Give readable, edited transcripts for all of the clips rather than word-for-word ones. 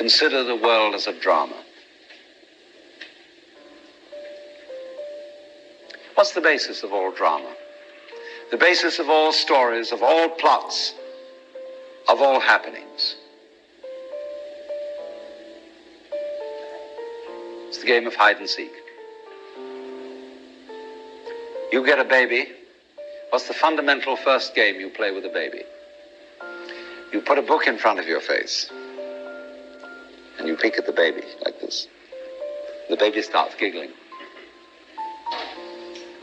consider the world as a drama. What's the basis of all drama? The basis of all stories, of all plots, of all happenings. It's the game of hide and seek. You get a baby. What's the fundamental first game you play with a baby? You put a book in front of your face and you peek at the baby like this. The baby starts giggling.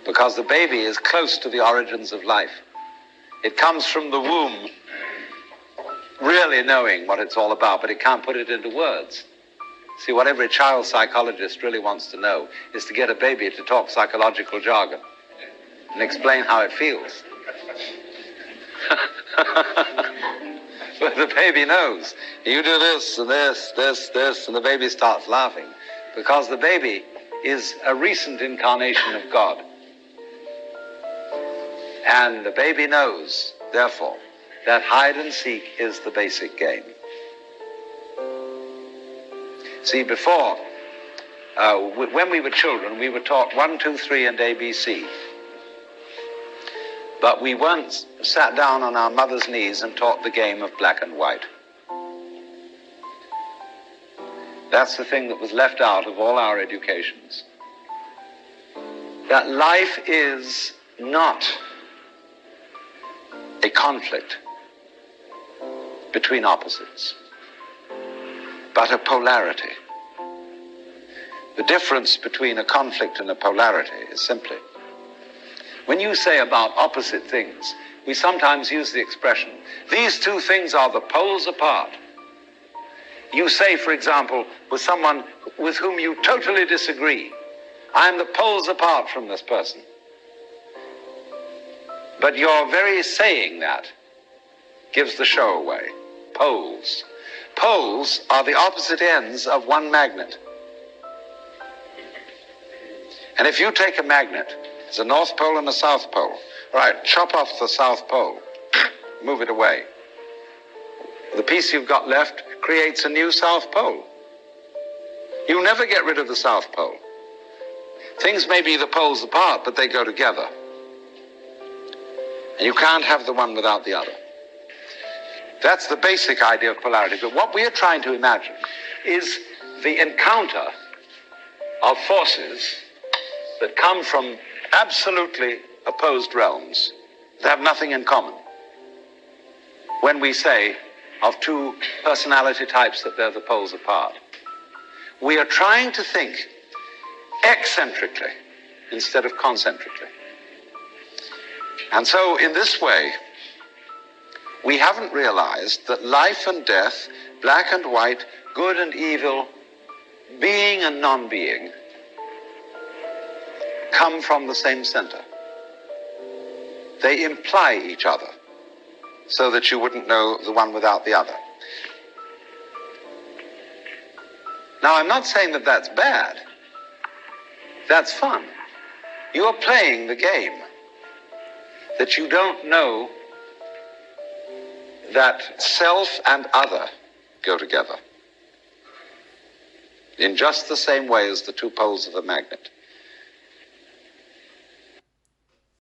Because the baby is close to the origins of life. It comes from the womb really knowing what it's all about, but it can't put it into words. See, what every child psychologist really wants to know is to get a baby to talk psychological jargon and explain how it feels. But the baby knows. You do this and this, this, and the baby starts laughing because the baby is a recent incarnation of God. And the baby knows, therefore, that hide and seek is the basic game. See, before, when we were children, we were taught 1, 2, 3 and ABC. But we weren't sat down on our mother's knees and taught the game of black and white. That's the thing that was left out of all our educations. That life is not a conflict between opposites, but a polarity. The difference between a conflict and a polarity is simply, when you say about opposite things, we sometimes use the expression, these two things are the poles apart. You say, for example, with someone with whom you totally disagree, I am the poles apart from this person. But your very saying that gives the show away. Poles. Poles are the opposite ends of one magnet. And if you take a magnet, it's a North Pole and a South Pole. Right, chop off the South Pole, move it away. The piece you've got left creates a new South Pole. You never get rid of the South Pole. Things may be the poles apart, but they go together. And you can't have the one without the other. That's the basic idea of polarity. But what we are trying to imagine is the encounter of forces that come from absolutely opposed realms that have nothing in common. When we say of two personality types that they're the poles apart, we are trying to think eccentrically instead of concentrically. And so in this way, we haven't realized that life and death, black and white, good and evil, being and non-being, come from the same center. They imply each other so that you wouldn't know the one without the other. Now, I'm not saying that that's bad. That's fun. You're playing the game. That you don't know that self and other go together in just the same way as the two poles of a magnet.